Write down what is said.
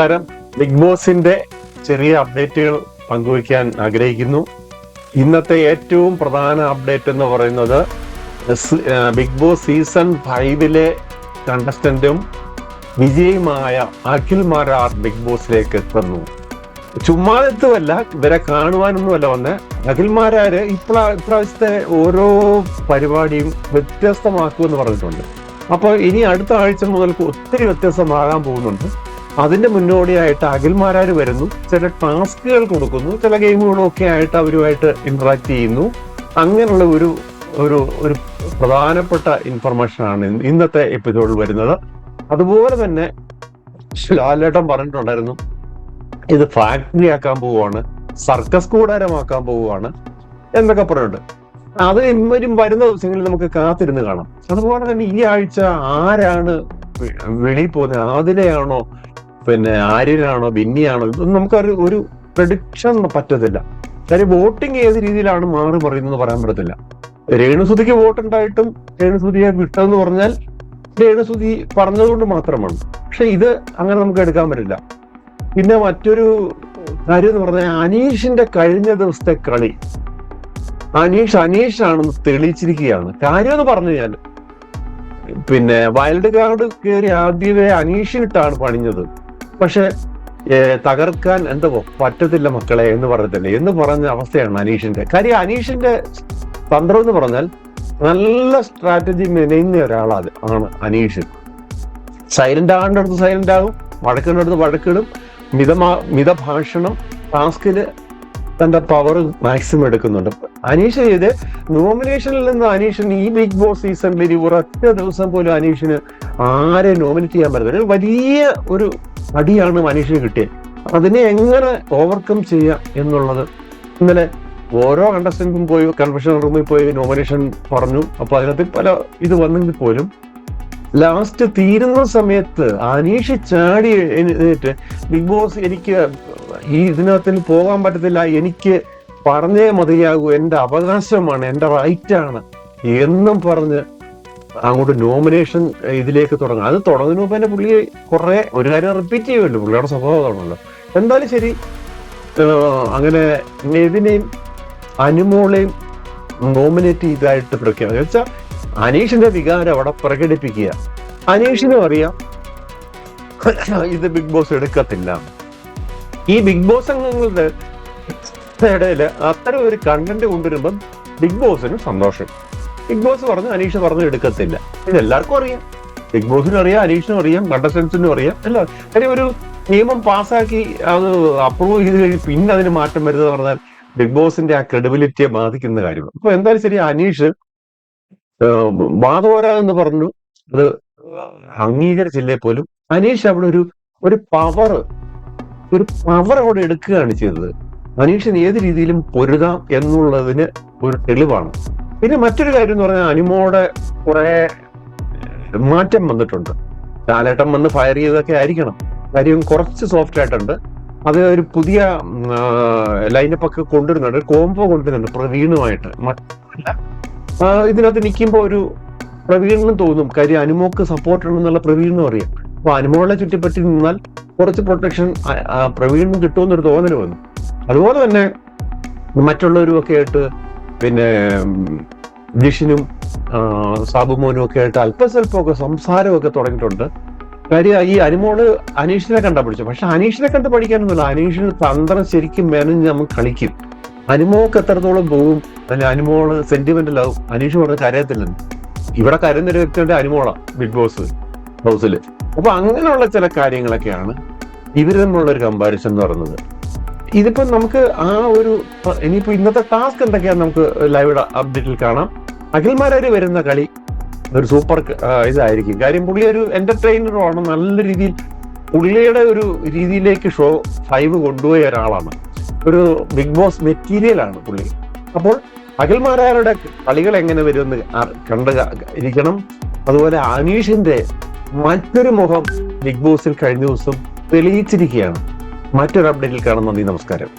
നമസ്കാരം. ബിഗ് ബോസിന്റെ ചെറിയ അപ്ഡേറ്റുകൾ പങ്കുവയ്ക്കാൻ ആഗ്രഹിക്കുന്നു. ഇന്നത്തെ ഏറ്റവും പ്രധാന അപ്ഡേറ്റ് എന്ന് പറയുന്നത് ബിഗ് ബോസ് സീസൺ 5 കണ്ടസ്റ്റന്റും വിജയുമായ അഖിൽ മാരാർ ബിഗ് ബോസിലേക്ക് എത്തുന്നു. ചുമ്മാതെത്തുമല്ല, ഇവരെ കാണുവാനൊന്നുമല്ല വന്ന്. അഖിൽ മാരാര് ഇപ്രാവശ്യത്തെ ഓരോ പരിപാടിയും വ്യത്യസ്തമാക്കുമെന്ന് പറഞ്ഞിട്ടുണ്ട്. അപ്പോൾ ഇനി അടുത്ത ആഴ്ച മുതൽ ഒത്തിരി വ്യത്യസ്തമാകാൻ പോകുന്നുണ്ട്. അതിന്റെ മുന്നോടിയായിട്ട് അഖിൽ മാരാര് വരുന്നു, ചില ടാസ്കുകൾ കൊടുക്കുന്നു, ചില ഗെയിമുകളൊക്കെ ആയിട്ട് അവരുമായിട്ട് ഇന്ററാക്ട് ചെയ്യുന്നു. അങ്ങനെയുള്ള ഒരു ഒരു ഒരു പ്രധാനപ്പെട്ട ഇൻഫർമേഷനാണ് ഇന്നത്തെ എപ്പിസോഡിൽ വരുന്നത്. അതുപോലെ തന്നെ ലാലേട്ടൻ പറഞ്ഞിട്ടുണ്ടായിരുന്നു, ഇത് ഫാക്ടറി ആക്കാൻ പോവുകയാണ്, സർക്കസ് കൂടാരമാക്കാൻ പോവുകയാണ് എന്നൊക്കെ പറഞ്ഞിട്ടുണ്ട്. അത് ഇവരും വരുന്ന ദിവസങ്ങളിൽ നമുക്ക് കാത്തിരുന്ന് കാണാം. അതുപോലെ തന്നെ ഈ ആഴ്ച ആരാണ് വെളിയിൽ പോകുന്നത്, ആദിലയാണോ പിന്നെ ആര്യനാണോ ബിന്നിയാണോ, ഇതൊന്നും നമുക്കൊരു ഒരു പ്രഡിക്ഷൻ പറ്റത്തില്ല. കാര്യം വോട്ടിംഗ് ഏത് രീതിയിലാണ് മാറി മറിയുന്നത് പറയാൻ പറ്റത്തില്ല. രേണുസുതിക്ക് വോട്ടുണ്ടായിട്ടും രേണുസുതിയെ വിട്ടെന്ന് പറഞ്ഞാൽ രേണുസുതി പറഞ്ഞതുകൊണ്ട് മാത്രമാണ്. പക്ഷെ ഇത് അങ്ങനെ നമുക്ക് എടുക്കാൻ പറ്റില്ല. പിന്നെ മറ്റൊരു കാര്യം എന്ന് പറഞ്ഞാൽ അനീഷിന്റെ കഴിഞ്ഞ ദിവസത്തെ കളി അനീഷാണെന്ന് തെളിയിച്ചിരിക്കുകയാണ്. കാര്യം എന്ന് പറഞ്ഞു കഴിഞ്ഞാൽ പിന്നെ വൈൽഡ് കാർഡ് കയറി ആദ്യമേ അനീഷിനിട്ടാണ് പണിഞ്ഞത്. പക്ഷെ തകർക്കാൻ എന്തോ പറ്റത്തില്ല മക്കളെ എന്ന് പറയത്തില്ല എന്ന് പറഞ്ഞ അവസ്ഥയാണ് അനീഷിന്റെ. കാര്യം അനീഷിന്റെ തന്ത്രം എന്ന് പറഞ്ഞാൽ നല്ല സ്ട്രാറ്റജി മെനയുന്ന ഒരാളാണ് അനീഷ്. സൈലന്റ് ആകേണ്ടടുത്ത് സൈലന്റ് ആകും, വഴക്കേണ്ടടുത്ത് വഴക്കിടും, മിതഭാഷണം, ടാസ്കില് തന്റെ പവർ മാക്സിമം എടുക്കുന്നുണ്ട്. അനീഷ് ചെയ്ത് നോമിനേഷനിൽ നിന്ന് അനീഷിന് ഈ ബിഗ് ബോസ് സീസണിൽ ഒരൊറ്റ ദിവസം പോലും അനീഷിന് ആരെ നോമിനേറ്റ് ചെയ്യാൻ പറ്റുന്നത് വലിയ ഒരു അടിയാണ് അനീഷിന് കിട്ടിയത്. അതിനെ എങ്ങനെ ഓവർകം ചെയ്യാം എന്നുള്ളത് ഇന്നലെ ഓരോ കണ്ടസ്റ്റന്റും പോയി കൺവെൻഷൻ റൂമിൽ പോയി നോമിനേഷൻ പറഞ്ഞു. അപ്പൊ അതിനകത്ത് പല ഇത് വന്നെങ്കിൽ പോലും ലാസ്റ്റ് തീരുന്ന സമയത്ത് അനീഷ് ചാടി എഴുന്നേറ്റ് ബിഗ് ബോസ് എനിക്ക് ഈ ഇതിനകത്ത് പോകാൻ പറ്റത്തില്ല, എനിക്ക് പറഞ്ഞേ മതിയാകൂ, എന്റെ അവകാശമാണ്, എന്റെ റൈറ്റാണ് എന്നും പറഞ്ഞ് അങ്ങോട്ട് നോമിനേഷൻ ഇതിലേക്ക് തുടങ്ങും. അത് തുടങ്ങുന്നതിന് മുമ്പ് തന്നെ പുള്ളി കുറെ ഒരു കാര്യം റിപ്പീറ്റ് ചെയ്യുമല്ലോ, പുള്ളിയുടെ സ്വഭാവമാണല്ലോ. എന്തായാലും ശരി, അങ്ങനെ നെവിനെയും അനുമോളെയും നോമിനേറ്റ് ചെയ്തായിട്ട് പ്രഖ്യാപിക്കുക വെച്ചാൽ അനീഷിന്റെ വികാരം അവിടെ പ്രകടിപ്പിക്കുക. അനീഷിനും അറിയാം ഇത് ബിഗ് ബോസ് എടുക്കത്തില്ല. ഈ ബിഗ് ബോസ് അംഗങ്ങളുടെ ഇടയിൽ അത്തരം ഒരു കണ്ടന്റ് കൊണ്ടുവരുമ്പം ബിഗ് ബോസിന് സന്തോഷം. ബിഗ് ബോസ് പറഞ്ഞു അനീഷ് പറഞ്ഞു എടുക്കത്തില്ല, ഇതെല്ലാവർക്കും അറിയാം. ബിഗ് ബോസിനും അറിയാം, അനീഷിനും അറിയാം, കണ്ടസ്റ്റൻസിനും അറിയാം. എല്ലാവരും കാര്യം ഒരു നിയമം പാസ്സാക്കി അത് അപ്രൂവ് ചെയ്ത് കഴിഞ്ഞ് പിന്നെ അതിന് മാറ്റം വരുന്നത് പറഞ്ഞാൽ ബിഗ് ബോസിന്റെ ആ ക്രെഡിബിലിറ്റിയെ ബാധിക്കുന്ന കാര്യമാണ്. അപ്പൊ എന്തായാലും ശരി, അനീഷ് വാദോരാ എന്ന് പറഞ്ഞു, അത് അംഗീകരിച്ചില്ലേ പോലും അനീഷ് അവിടെ ഒരു പവർ അവിടെ എടുക്കുകയാണ് ചെയ്തത്. അനീഷിന് ഏത് രീതിയിലും പൊരുതാം എന്നുള്ളതിന് ഒരു തെളിവാണ്. പിന്നെ മറ്റൊരു കാര്യം എന്ന് പറഞ്ഞാൽ അനുമോടെ കുറെ മാറ്റം വന്നിട്ടുണ്ട്. ലാലേട്ടൻ വന്ന് ഫയർ ചെയ്തൊക്കെ ആയിരിക്കണം, കാര്യം കുറച്ച് സോഫ്റ്റ് ആയിട്ടുണ്ട്. അത് ഒരു പുതിയ ലൈനപ്പ് ഒക്കെ കൊണ്ടുവരുന്നുണ്ട്, ഒരു കോംബോ കൊണ്ടുവരുന്നുണ്ട് പ്രവീണുമായിട്ട്. ഇതിനകത്ത് നിൽക്കുമ്പോൾ ഒരു പ്രവീണിനും തോന്നും, കാര്യം അനുമോക്ക് സപ്പോർട്ട് ഉണ്ടെന്നുള്ള പ്രവീണിനും അറിയാം. അപ്പൊ അനുമോളെ ചുറ്റിപ്പറ്റി നിന്നാൽ കുറച്ച് പ്രൊട്ടക്ഷൻ പ്രവീണിനും കിട്ടുമെന്നൊരു തോന്നൽ വന്നു. അതുപോലെ തന്നെ മറ്റുള്ളവരും ഒക്കെ ആയിട്ട് പിന്നെ ജിഷിനും സാബുമോനും ഒക്കെ ആയിട്ട് അല്പസ്വല്പമൊക്കെ സംസാരമൊക്കെ തുടങ്ങിയിട്ടുണ്ട്. കാര്യം ഈ അനുമോള് അനീഷിനെ കണ്ടാ പഠിച്ചു. പക്ഷെ അനീഷിനെ കണ്ട് പഠിക്കാനൊന്നുമില്ല, അനീഷിന് തന്ത്രം ശരിക്കും മെനഞ്ഞ് നമുക്ക് കളിക്കും. അനുമോക്ക് എത്രത്തോളം പോകും, അല്ലെ അനുമോള് സെന്റിമെന്റലാവും. അനീഷ് പറഞ്ഞ കരയത്തില്ലെന്ന്. ഇവിടെ കരയുന്നൊരു വ്യക്തിയുടെ അനുമോളാ ബിഗ് ബോസ് ഹൗസിൽ. അപ്പൊ അങ്ങനെയുള്ള ചില കാര്യങ്ങളൊക്കെയാണ് ഇവർ തമ്മിലുള്ള ഒരു കമ്പാരിസൺ എന്ന് പറയുന്നത്. ഇതിപ്പോ നമുക്ക് ആ ഒരു ഇനിയിപ്പോ ഇന്നത്തെ ടാസ്ക് എന്തൊക്കെയാന്ന് നമുക്ക് ലൈവ് അപ്ഡേറ്റിൽ കാണാം. അഖിൽ മാരാര് വരുന്ന കളി ഒരു സൂപ്പർ ഇതായിരിക്കും. കാര്യം പുള്ളി ഒരു എന്റർടൈനറുമാണ്, നല്ല രീതിയിൽ പുള്ളിയുടെ ഒരു രീതിയിലേക്ക് ഷോ 5 കൊണ്ടുപോയ ഒരാളാണ്. ഒരു ബിഗ് ബോസ് മെറ്റീരിയലാണ് പുള്ളി. അപ്പോൾ അഖിൽ മാരാരുടെ കളികൾ എങ്ങനെ വരുമെന്ന് കണ്ട് ഇരിക്കണം. അതുപോലെ അനീഷിന്റെ മറ്റൊരു മുഖം ബിഗ് ബോസിൽ കഴിഞ്ഞ ദിവസം തെളിയിച്ചിരിക്കുകയാണ്. മറ്റൊരു അപ്ഡേറ്റിൽ കാണാം. നന്ദി, നമസ്കാരം.